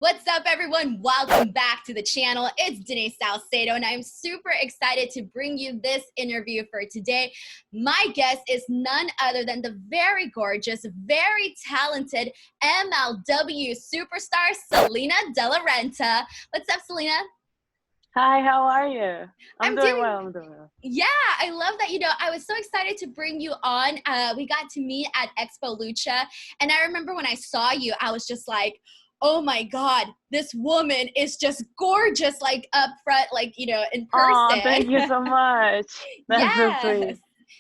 What's up, everyone? Welcome back to the channel. It's Denise Salcedo, and I'm super excited to bring you this interview for today. My guest is none other than the very gorgeous, very talented MLW superstar, Salina de la Renta. What's up, Salina? Hi, how are you? I'm doing doing well. I'm doing well. Yeah, I love that. I was so excited to bring you on. We got to meet at Expo Lucha, and I remember when I saw you, I was just like, oh my God, this woman is just gorgeous, like up front, like, in Oh, thank person. you so much. That's so Yes. sweet.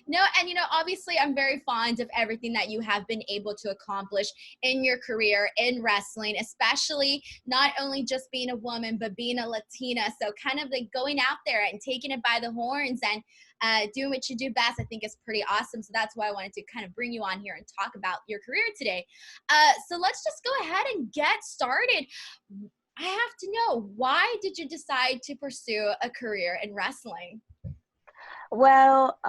No, and obviously I'm very fond of everything that you have been able to accomplish in your career in wrestling, especially not only just being a woman, but being a Latina. So kind of like going out there and taking it by the horns and doing what you do best, I think is pretty awesome. So that's why I wanted to kind of bring you on here and talk about your career today. So let's just go ahead and get started. I have to know, why did you decide to pursue a career in wrestling? Well,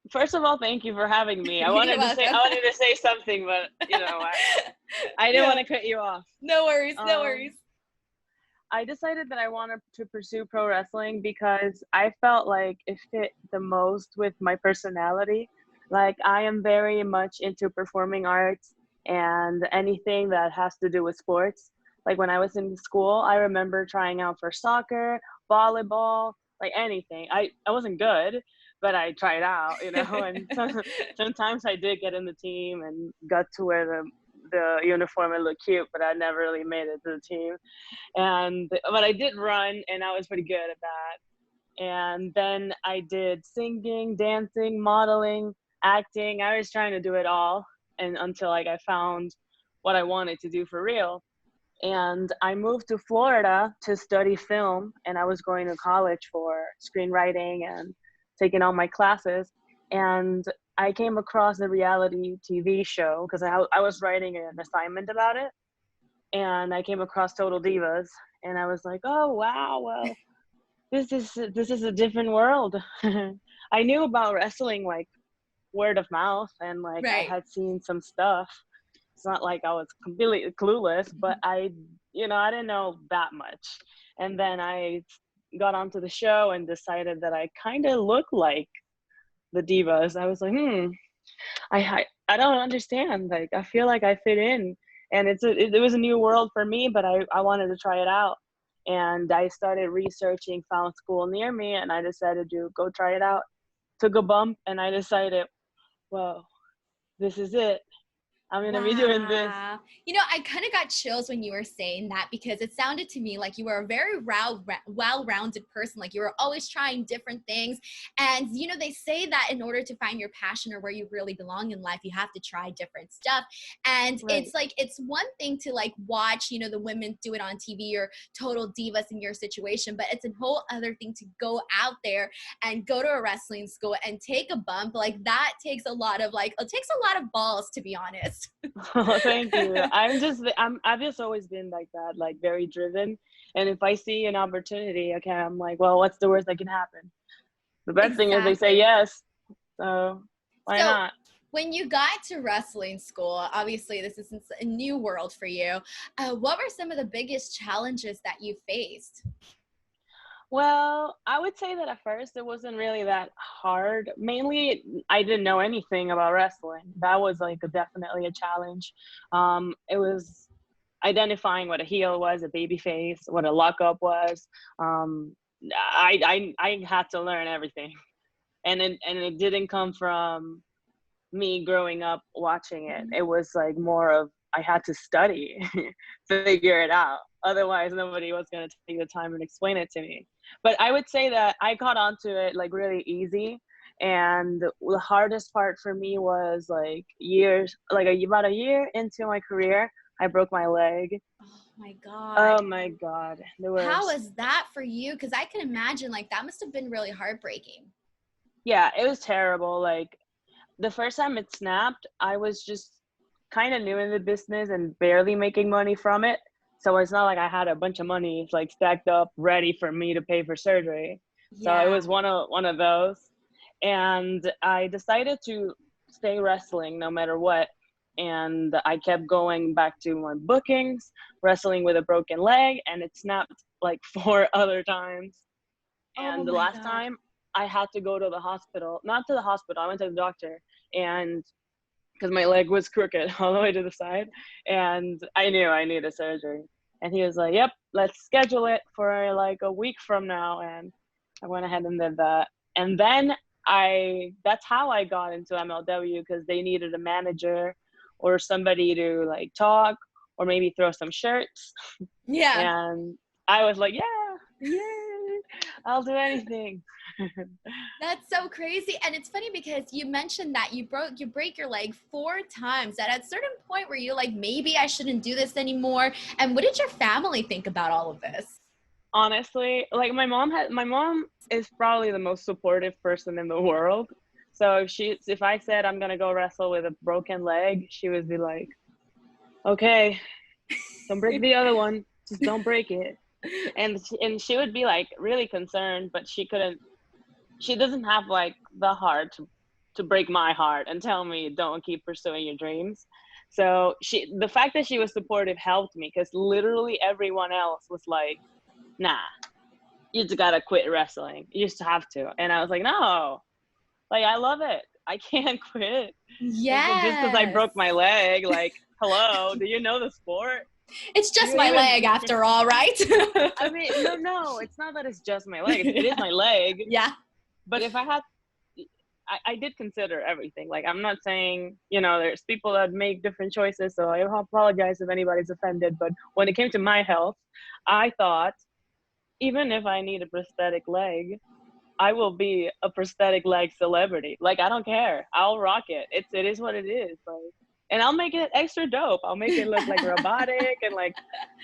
first of all, thank you for having me. I You're wanted to say welcome. I wanted to say something, but I didn't No, want to cut you off. no worries, no Um, worries. I decided that I wanted to pursue pro wrestling because I felt like it fit the most with my personality. Like I am very much into performing arts and anything that has to do with sports. Like when I was in school, I remember trying out for soccer, volleyball, like anything. I wasn't good, but I tried out, and sometimes I did get in the team and got to wear the uniform and look cute, but I never really made it to the team. But I did run, and I was pretty good at that. And then I did singing, dancing, modeling, acting. I was trying to do it all, and until like I found what I wanted to do for real. And I moved to Florida to study film, and I was going to college for screenwriting and taking all my classes. And I came across a reality TV show because I was writing an assignment about it, and I came across Total Divas, and I was like, oh wow, well, this is a different world. I knew about wrestling like word of mouth, and like I Right. had seen some stuff. It's not like I was completely clueless, but I didn't know that much. And then I got onto the show and decided that I kind of look like the divas. I was like, I don't understand. Like I feel like I fit in, and it was a new world for me, but I wanted to try it out. And I started researching, found school near me, and I decided to go try it out. Took a bump, and I decided, well, this is it. I'm gonna be doing this. Wow. I kind of got chills when you were saying that, because it sounded to me like you were a very well-rounded person. Like you were always trying different things. And, they say that in order to find your passion or where you really belong in life, you have to try different stuff. And Right. it's like, it's one thing to like watch, the women do it on TV or total divas in your situation, but it's a whole other thing to go out there and go to a wrestling school and take a bump. Like that takes a lot of it takes a lot of balls, to be honest. Oh, thank you. I've just always been like that, like very driven. And if I see an opportunity, okay, I'm like, well, what's the worst that can happen? The best thing is they say Exactly. yes. So why So not? when you got to wrestling school, obviously this is a new world for you. What were some of the biggest challenges that you faced? Well, I would say that at first it wasn't really that hard. Mainly, I didn't know anything about wrestling. That was like definitely a challenge. It was identifying what a heel was, a baby face, what a lockup was. Um, I had to learn everything, and it didn't come from me growing up watching it. It was like more of I had to study to figure it out. Otherwise, nobody was going to take the time and explain it to me. But I would say that I caught onto it like really easy. And the hardest part for me was like years, like about a year into my career, I broke my leg. Oh my God. Oh my God, the How worst. was that for you? Because I can imagine like that must have been really heartbreaking. Yeah, it was terrible. Like the first time it snapped, I was just kind of new in the business and barely making money from it. So it's not like I had a bunch of money like stacked up ready for me to pay for surgery. So it Yeah. was one of those. And I decided to stay wrestling no matter what. and I kept going back to my bookings, wrestling with a broken leg, and it snapped like 4 other times. Oh And the my last God. time I had to go to the hospital, not to the hospital, I went to the doctor, and because my leg was crooked all the way to the side, and I knew I needed surgery. And he was like, "Yep, let's schedule it for like a week from now." And I went ahead and did that. And then that's how I got into MLW, because they needed a manager or somebody to like talk or maybe throw some shirts. Yeah. And I was like, "Yeah, yay, I'll do anything." That's so crazy. And it's funny because you mentioned that you break your leg 4 times. At a certain point where you're like, maybe I shouldn't do this anymore. And what did your family think about all of this? Honestly, like my mom is probably the most supportive person in the world. So if I said I'm gonna go wrestle with a broken leg, she would be like, "Okay, don't break the other one, just don't break it." And she would be like really concerned, but she doesn't have like the heart to break my heart and tell me don't keep pursuing your dreams. So the fact that she was supportive helped me, because literally everyone else was like, "Nah, you just gotta quit wrestling. You just have to." And I was like, "No, like I love it. I can't quit. Like just because I Yes. broke my leg, like hello, do you know the sport? It's Do just you my even?" leg after all, right? I mean, no, it's not that it's just my leg. It is my leg. Yeah. But if I had, I did consider everything. Like I'm not saying, there's people that make different choices, so I apologize if anybody's offended. But when it came to my health, I thought, even if I need a prosthetic leg, I will be a prosthetic leg celebrity. Like I don't care. I'll rock it. It is what it is. Like, and I'll make it extra dope. I'll make it look like robotic and like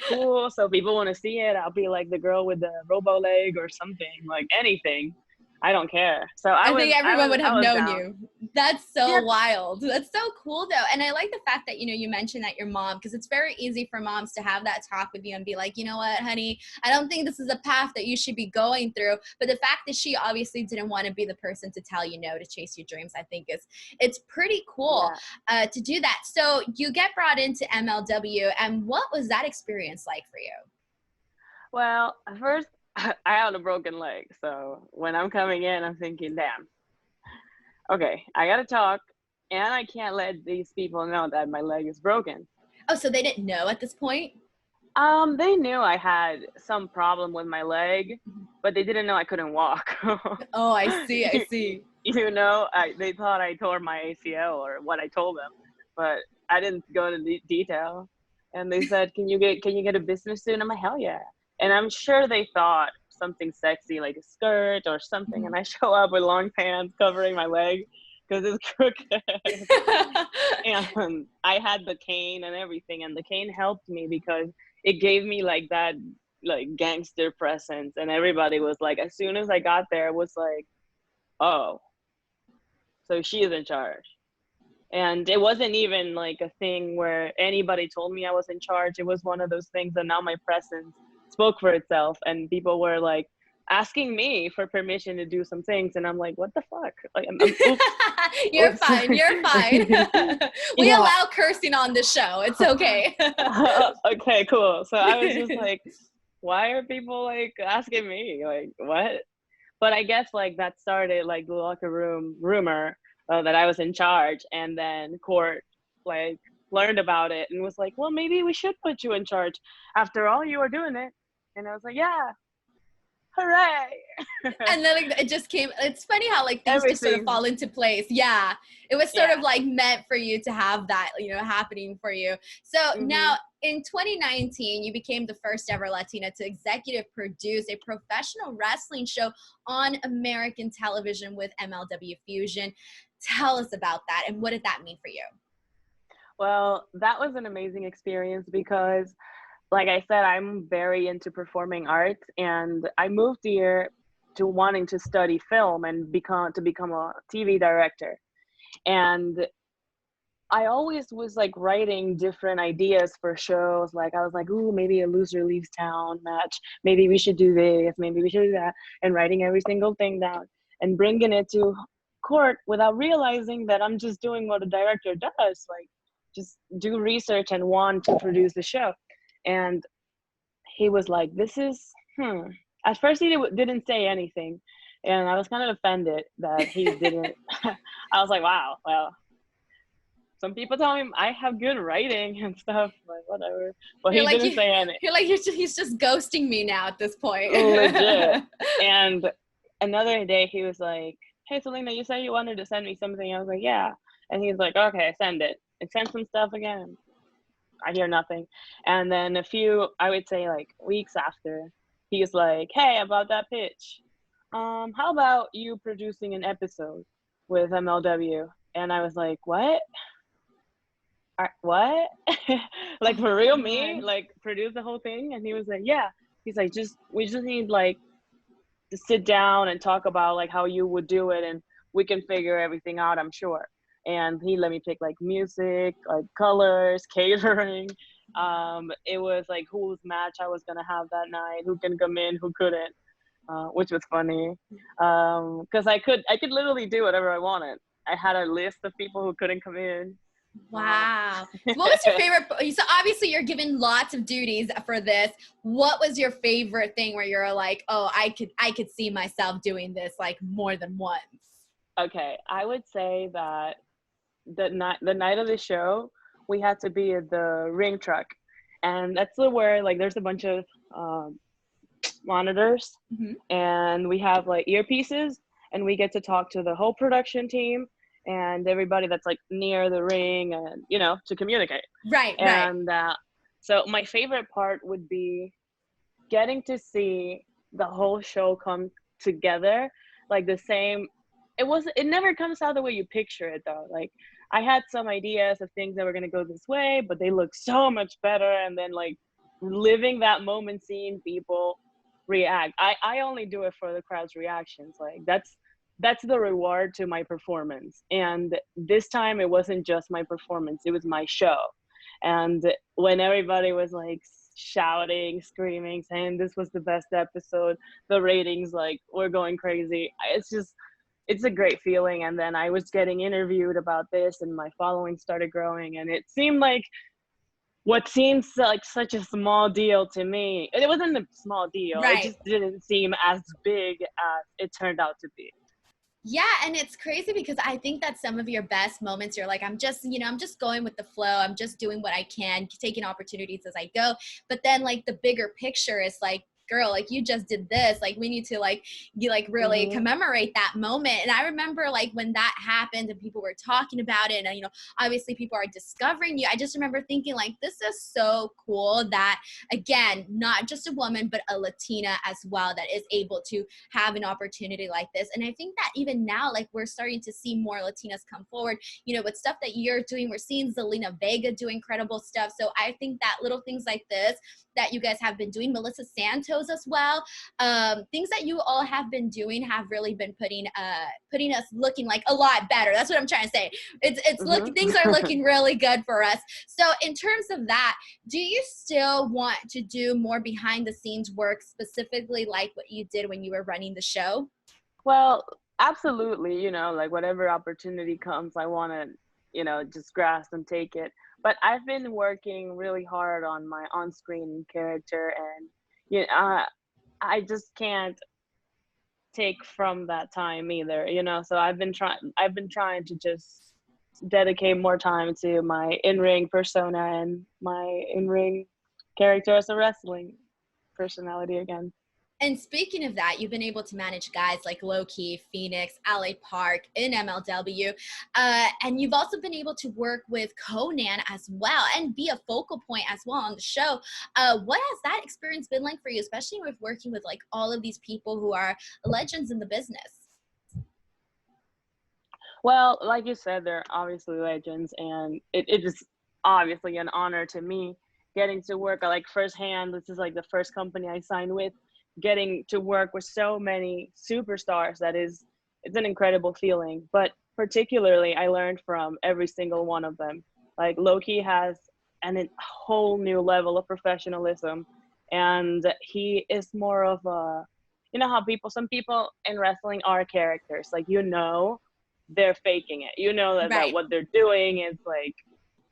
cool, so people want to see it. I'll be like the girl with the robo leg or something. Like anything. I don't care. So I I was think I everyone was would I have was known down. you. That's so Yeah, wild. That's so cool though. And I like the fact that, you mentioned that your mom, because it's very easy for moms to have that talk with you and be like, you know what, honey, I don't think this is a path that you should be going through. But the fact that she obviously didn't want to be the person to tell you no to chase your dreams, I think it's pretty cool yeah. to do that. So you get brought into MLW, and what was that experience like for you? Well, at first I had a broken leg. So when I'm coming in, I'm thinking, damn, okay, I gotta talk, and I can't let these people know that my leg is broken. Oh, so they didn't know at this point? They knew I had some problem with my leg, but they didn't know I couldn't walk. Oh, I see. I you, see. they thought I tore my ACL or what I told them, but I didn't go into detail. And they said, "Can you get a business suit?" And I'm like, "Hell yeah!" And I'm sure they thought something sexy like a skirt or something, and I show up with long pants covering my leg because it's crooked. And I had the cane and everything, and the cane helped me because it gave me like that like gangster presence, and everybody was like, as soon as I got there, it was like, oh, so she is in charge. And it wasn't even like a thing where anybody told me I was in charge. It was one of those things that now my presence spoke for itself, and people were like asking me for permission to do some things, and I'm like, what the fuck? Like, oops, You're oops. fine. You're fine. We Yeah. allow cursing on the show. It's okay. Okay, cool. So I was just like, why are people like asking me? Like, what? But I guess like that started like the locker room rumor that I was in charge, and then court like learned about it and was like, well, maybe we should put you in charge. After all, you are doing it. And I was like, yeah, hooray. And then like, it just came. It's funny how like things just sort of Everything. fall into place. Yeah, it was sort Yeah. of like meant for you to have that, happening for you. So Mm-hmm. now in 2019, you became the first ever Latina to executive produce a professional wrestling show on American television with MLW Fusion. Tell us about that, and what did that mean for you? Well, that was an amazing experience because, like I said, I'm very into performing arts, and I moved here to wanting to study film and become a TV director. And I always was like writing different ideas for shows. Like I was like, ooh, maybe a loser leaves town match. Maybe we should do this. Maybe we should do that. And writing every single thing down and bringing it to court without realizing that I'm just doing what a director does. Like just do research and want to produce the show. And he was like, this is, At first he didn't say anything. And I was kind of offended that he didn't. I was like, wow, well, some people tell me I have good writing and stuff, like whatever. But he didn't say anything. You're like, he's just ghosting me now at this point. Legit. And another day he was like, hey, Salina, you said you wanted to send me something. I was like, yeah. And he's like, okay, send it. And send some stuff again. I hear nothing. And then a few, I would say like weeks after, he's like, hey, about that pitch. How about you producing an episode with MLW? And I was like, what? What? Like, for real, me? Like, produce the whole thing? And he was like, yeah. He's like, we just need like to sit down and talk about like how you would do it, and we can figure everything out, I'm sure. And he let me pick like music, like colors, catering. It was like whose match I was gonna have that night, who can come in, who couldn't, which was funny. Because I could literally do whatever I wanted. I had a list of people who couldn't come in. Wow. What was your favorite? So obviously you're given lots of duties for this. What was your favorite thing where you're like, oh, I could see myself doing this like more than once? Okay, I would say that the night of the show, we had to be at the ring truck, and that's where like there's a bunch of monitors, and we have like earpieces, and we get to talk to the whole production team and everybody that's like near the ring, and to communicate. Right. And so my favorite part would be getting to see the whole show come together, like the same. It never comes out the way you picture it though. Like, I had some ideas of things that were going to go this way, but they look so much better. And then like living that moment, seeing people react. I only do it for the crowd's reactions. Like that's the reward to my performance. And this time it wasn't just my performance, it was my show. And when everybody was like shouting, screaming, saying this was the best episode, the ratings like were going crazy, it's a great feeling. And then I was getting interviewed about this, and my following started growing, and it seemed like what seems like such a small deal to me, it wasn't a small deal. Right. It just didn't seem as big as it turned out to be. Yeah, and it's crazy because I think that some of your best moments, you're like, I'm just going with the flow. I'm just doing what I can, taking opportunities as I go. But then like the bigger picture is like, girl, like you just did this, like we need to really commemorate that moment. And I remember like when that happened and people were talking about it, and obviously people are discovering you. I just remember thinking like, this is so cool that, again, not just a woman but a Latina as well that is able to have an opportunity like this. And I think that even now, like, we're starting to see more Latinas come forward, with stuff that you're doing. We're seeing Zelina Vega do incredible stuff. So I think that little things like this that you guys have been doing, Melissa Santos as well, things that you all have been doing have really been putting us looking like a lot better. That's what I'm trying to say. Things are looking really good for us. So in terms of that, do you still want to do more behind the scenes work, specifically like what you did when you were running the show? Well, absolutely. Like whatever opportunity comes, I want to, just grasp and take it. But I've been working really hard on my on-screen character, and I just can't take from that time either. So I've been trying to just dedicate more time to my in-ring persona and my in-ring character as a wrestling personality again. And speaking of that, you've been able to manage guys like Low-Key, Phoenix, LA Park in MLW. And you've also been able to work with Conan as well and be a focal point as well on the show. What has that experience been like for you, especially with working with like all of these people who are legends in the business? Well, like you said, they're obviously legends, and it is obviously an honor to me getting to work like firsthand. This is like the first company I signed with. Getting to work with so many superstars, it's an incredible feeling. But particularly, I learned from every single one of them. Like Loki has a whole new level of professionalism, and he is more of a, how some people in wrestling are characters. Like, they're faking it. That what they're doing is like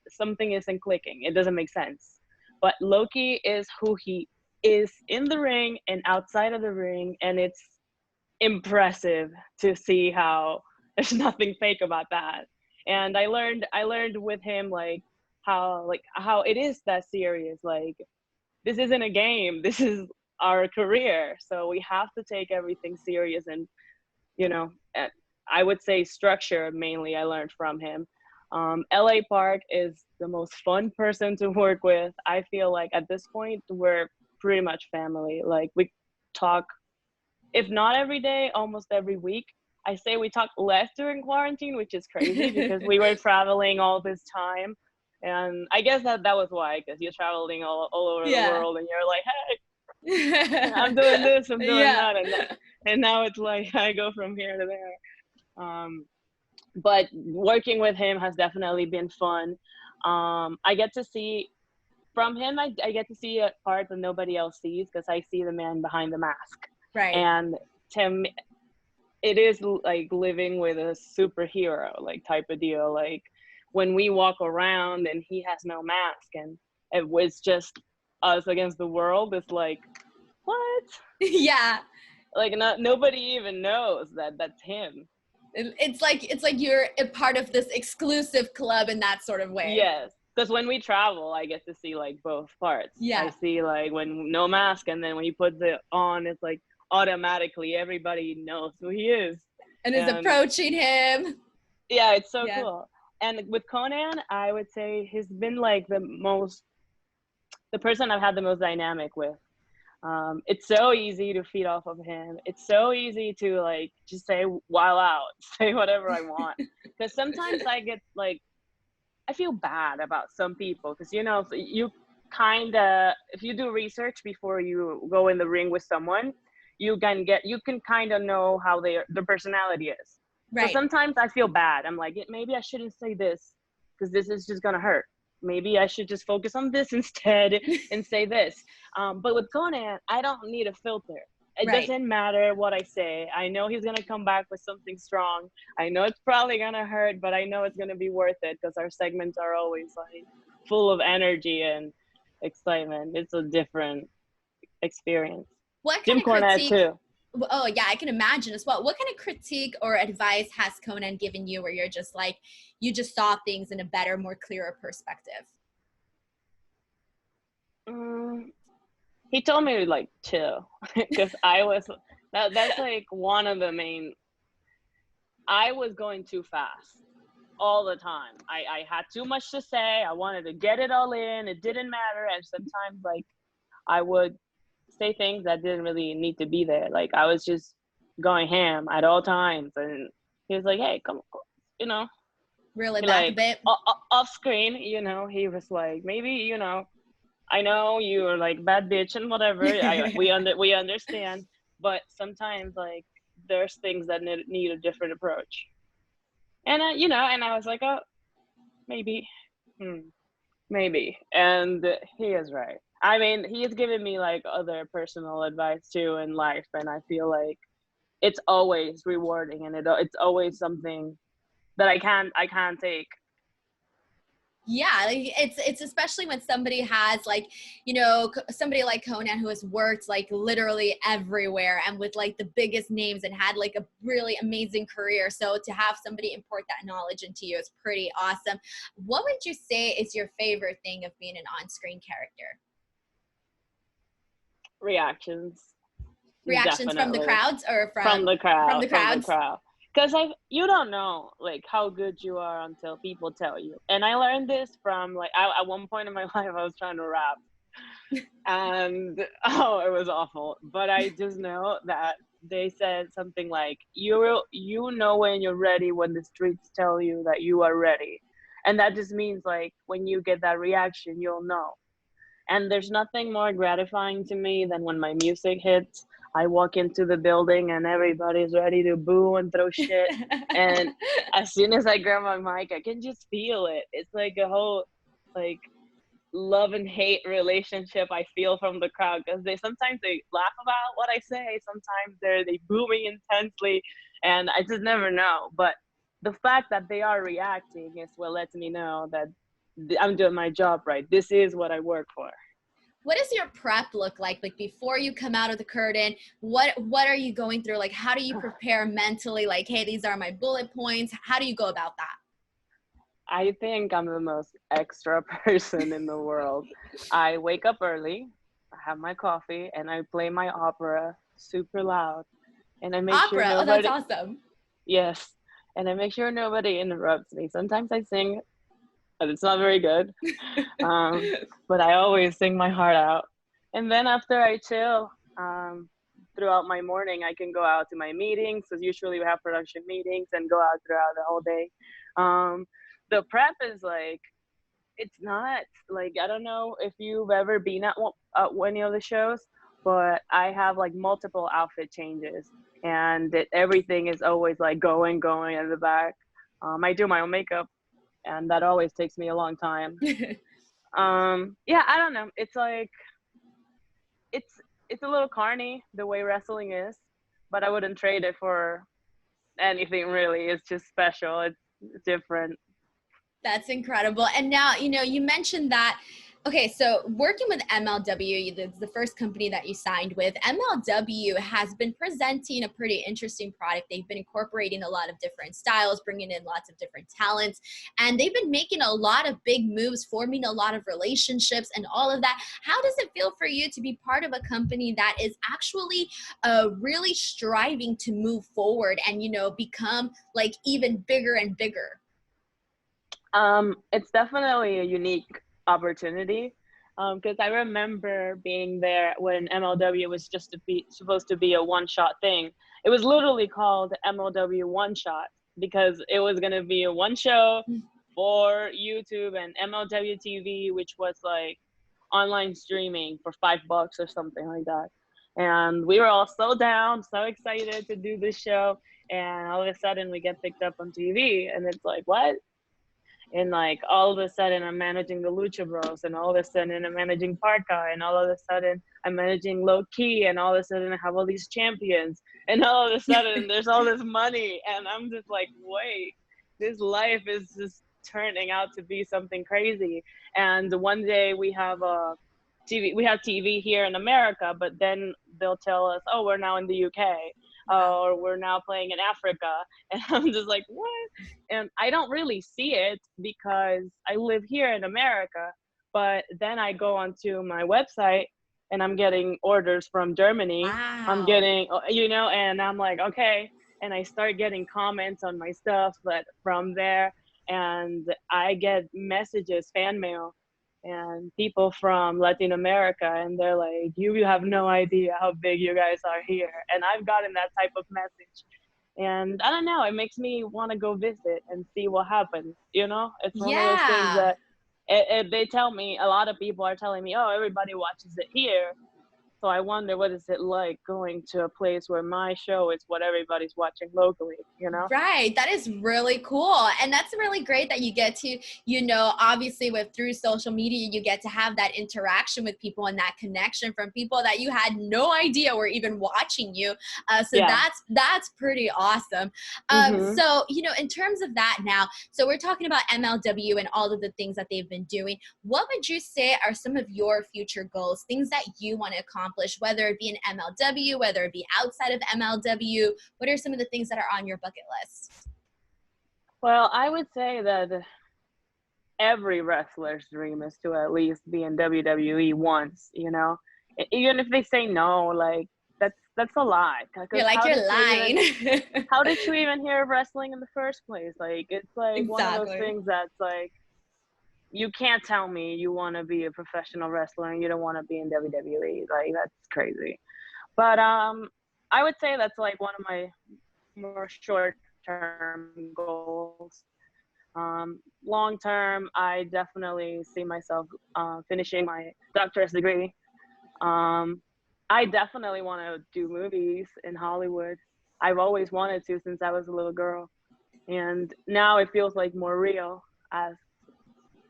something isn't clicking. It doesn't make sense. But Loki is who he is in the ring and outside of the ring, and it's impressive to see how there's nothing fake about that. And I learned with him how it is that serious. Like, this isn't a game. This is our career. So we have to take everything serious. And, you know, I would say structure mainly I learned from him. LA Park is the most fun person to work with. I feel like at this point, we're pretty much family. Like, we talk, if not every day, almost every week. I say we talk less during quarantine, which is crazy because we were traveling all this time. And I guess that was why, because you're traveling all over the world and you're like, hey, I'm doing this, I'm doing that. And now it's like I go from here to there. But working with him has definitely been fun. I get to see from him, I get to see a part that nobody else sees because I see the man behind the mask. Right. And Tim, it is like living with a superhero, like, type of deal. Like, when we walk around and he has no mask and it was just us against the world, it's like, what? Yeah. Like, nobody even knows that that's him. It's like you're a part of this exclusive club in that sort of way. Yes. Because when we travel, I get to see like both parts. Yeah. I see like when no mask, and then when he puts it on, it's like automatically everybody knows who he is. And is approaching him. Yeah, it's so cool. And with Conan, I would say he's been like the person I've had the most dynamic with. It's so easy to feed off of him. It's so easy to like just say wild out, say whatever I want. Because sometimes I get like, I feel bad about some people because, you know, you kind of, if you do research before you go in the ring with someone, you can kind of know how their personality is. Right. So sometimes I feel bad. I'm like, maybe I shouldn't say this because this is just gonna hurt. Maybe I should just focus on this instead and say this. But with Conan, I don't need a filter. It doesn't matter what I say. I know he's going to come back with something strong. I know it's probably going to hurt, but I know it's going to be worth it because our segments are always like full of energy and excitement. It's a different experience. What Jim kind of Cornette critique? Too. Oh yeah, I can imagine as well. What kind of critique or advice has Conan given you where you're just like, you just saw things in a better, more clearer perspective? He told me to like chill because that's like one of the main, I was going too fast all the time. I had too much to say. I wanted to get it all in. It didn't matter. And sometimes like I would say things that didn't really need to be there. Like, I was just going ham at all times. And he was like, hey, come on, you know. Reel it back a bit. Off screen, you know, he was like, maybe, you know, I know you're like bad bitch and whatever. We understand, but sometimes like there's things that need a different approach. And you know, and I was like, oh, maybe, maybe. And he is right. I mean, he has given me like other personal advice too in life, and I feel like it's always rewarding, and it's always something that I can't take. Yeah, like it's especially when somebody has like, you know, somebody like Conan who has worked like literally everywhere and with like the biggest names and had like a really amazing career. So to have somebody import that knowledge into you is pretty awesome. What would you say is your favorite thing of being an on-screen character? Reactions Definitely. From the crowds or from the crowd? From the crowds. Because you don't know like how good you are until people tell you. And I learned this from like at one point in my life I was trying to rap, and it was awful. But I just know that they said something like, you know when you're ready when the streets tell you that you are ready, and that just means like when you get that reaction, you'll know. And there's nothing more gratifying to me than when my music hits. I walk into the building and everybody's ready to boo and throw shit. And as soon as I grab my mic, I can just feel it. It's like a whole like love and hate relationship I feel from the crowd, because sometimes they laugh about what I say. Sometimes they boo me intensely, and I just never know. But the fact that they are reacting is what lets me know that I'm doing my job right. This is what I work for. What does your prep look like? Like before you come out of the curtain, what are you going through? Like, how do you prepare mentally? Like, hey, these are my bullet points. How do you go about that? I think I'm the most extra person in the world. I wake up early, I have my coffee, and I play my opera super loud. And I make sure Opera. Oh, that's nobody, awesome. yes, and I make sure nobody interrupts me. Sometimes I sing, but it's not very good. But I always sing my heart out. And then after I chill, throughout my morning, I can go out to my meetings, because usually we have production meetings, and go out throughout the whole day. Um, the prep is like, it's not like, I don't know if you've ever been at any of the shows, but I have like multiple outfit changes, and everything is always like going in the back. I do my own makeup, and that always takes me a long time. Yeah, I don't know. It's like, it's it's a little carny the way wrestling is, but I wouldn't trade it for anything really. It's just special. It's different. That's incredible. And now, you mentioned that. Okay, so working with MLW, the first company that you signed with, MLW has been presenting a pretty interesting product. They've been incorporating a lot of different styles, bringing in lots of different talents, and they've been making a lot of big moves, forming a lot of relationships and all of that. How does it feel for you to be part of a company that is actually really striving to move forward and, become like even bigger and bigger? It's definitely a unique opportunity, because I remember being there when MLW was just supposed to be a one-shot thing. It was literally called MLW One Shot, because it was gonna be a one show for YouTube and MLW TV, which was like online streaming for $5 or something like that. And we were all so down, so excited to do this show, and all of a sudden we get picked up on TV, and it's like, what? And like all of a sudden I'm managing the Lucha Bros, and all of a sudden I'm managing Parka, and all of a sudden I'm managing Low Key, and all of a sudden I have all these champions, and all of a sudden there's all this money, and I'm just like, wait, this life is just turning out to be something crazy. And one day we have TV here in America, but then they'll tell us, oh, we're now in the UK, or we're now playing in Africa. And I'm just like, what? And I don't really see it because I live here in America, but then I go onto my website and I'm getting orders from Germany. I'm Wow. getting, and I'm like, okay. And I start getting comments on my stuff, but from there, and I get messages, fan mail, and people from Latin America, and they're like, you have no idea how big you guys are here. And I've gotten that type of message. And I don't know, it makes me want to go visit and see what happens. It's one of those things Yeah. that they tell me, a lot of people are telling me, oh, everybody watches it here. So I wonder, what is it like going to a place where my show is what everybody's watching locally? Right. That is really cool. And that's really great that you get to, obviously through social media, you get to have that interaction with people and that connection from people that you had no idea were even watching you. So Yeah. that's pretty awesome. Mm-hmm. So, in terms of that now, so we're talking about MLW and all of the things that they've been doing. What would you say are some of your future goals, things that you want to accomplish, whether it be in MLW, whether it be outside of MLW? What are some of the things that are on your bucket list? Well, I would say that every wrestler's dream is to at least be in WWE once. Even if they say no, like that's a lot. You're Because like, you're lying. how did you even hear of wrestling in the first place? Like, it's like one of those Exactly. things that's like, you can't tell me you want to be a professional wrestler and you don't want to be in WWE. Like, that's crazy. But I would say that's like one of my more short-term goals. Long term, I definitely see myself finishing my doctorate degree. Um, I definitely want to do movies in Hollywood. I've always wanted to since I was a little girl, and now it feels like more real. As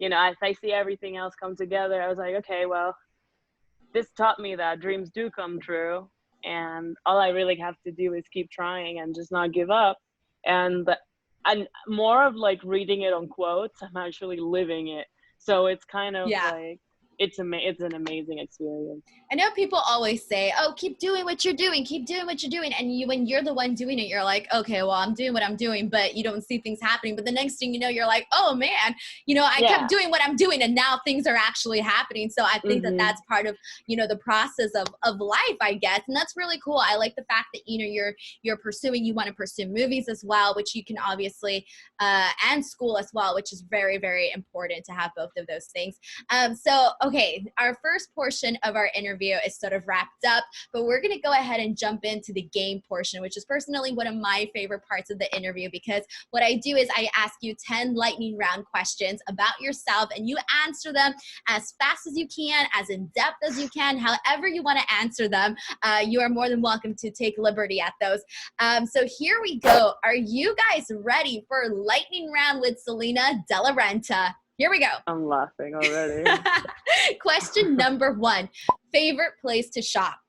as I see everything else come together, I was like, okay, well, this taught me that dreams do come true, and all I really have to do is keep trying and just not give up. And more of like reading it on quotes, I'm actually living it. So it's kind of Yeah. like, it's an amazing experience. I know people always say, oh, keep doing what you're doing, keep doing what you're doing. And when you're the one doing it, you're like, okay, well, I'm doing what I'm doing, but you don't see things happening. But the next thing you know, you're like, oh man, I kept Yeah. doing what I'm doing and now things are actually happening. So I think that Mm-hmm. that's part of, the process of life, I guess. And that's really cool. I like the fact that, you want to pursue movies as well, which you can obviously, and school as well, which is very, very important to have both of those things. So, okay, our first portion of our interview is sort of wrapped up, but we're going to go ahead and jump into the game portion, which is personally one of my favorite parts of the interview, because what I do is I ask you 10 lightning round questions about yourself, and you answer them as fast as you can, as in depth as you can, however you want to answer them. You are more than welcome to take liberty at those. So here we go. Are you guys ready for lightning round with Salina de la Renta? Here we go. I'm laughing already. Question number 1. Favorite place to shop?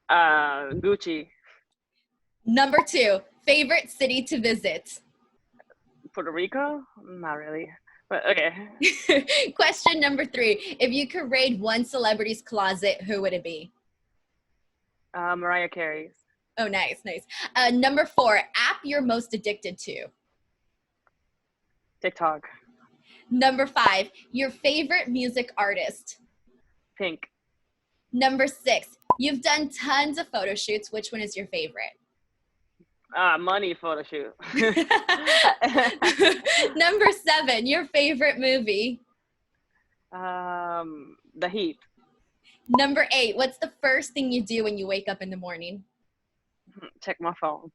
Gucci. Number 2. Favorite city to visit? Puerto Rico? Not really. But okay. Question number 3. If you could raid one celebrity's closet, who would it be? Mariah Carey's. Oh, nice, nice. Number 4. App you're most addicted to? TikTok. Number 5. Your favorite music artist? Pink. Number 6. You've done tons of photo shoots. Which one is your favorite? Money photo shoot. Number 7. Your favorite movie? The Heat. Number 8. What's the first thing you do when you wake up in the morning? Check my phone.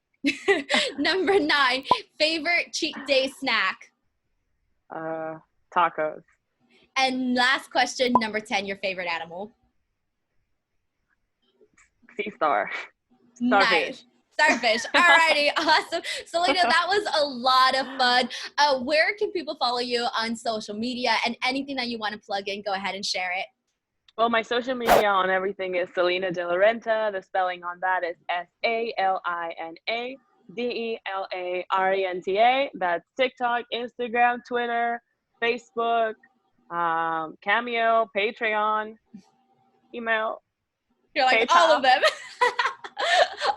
Number 9. Favorite cheat day snack? Tacos. And last question, number 10. Your favorite animal? Sea star. Nice. Starfish. Alrighty, awesome. Salina, that was a lot of fun. Where can people follow you on social media, and anything that you want to plug in, go ahead and share it. Well, my social media on everything is Salina de la Renta. The spelling on that is SALINA That's TikTok, Instagram, Twitter, Facebook, Cameo, Patreon, email. You're like, PayPal. all of them.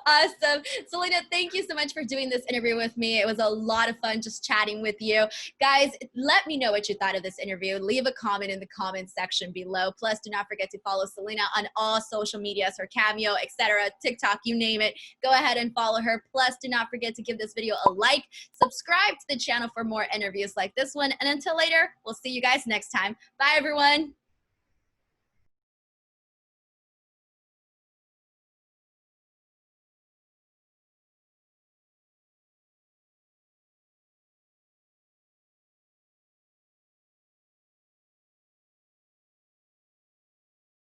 Awesome. Salina, thank you so much for doing this interview with me. It was a lot of fun just chatting with you. Guys, let me know what you thought of this interview. Leave a comment in the comment section below. Plus, do not forget to follow Salina on all social medias, her Cameo, etc., TikTok, you name it. Go ahead and follow her. Plus, do not forget to give this video a like. Subscribe to the channel for more interviews like this one. And until later, we'll see you guys next time. Bye, everyone.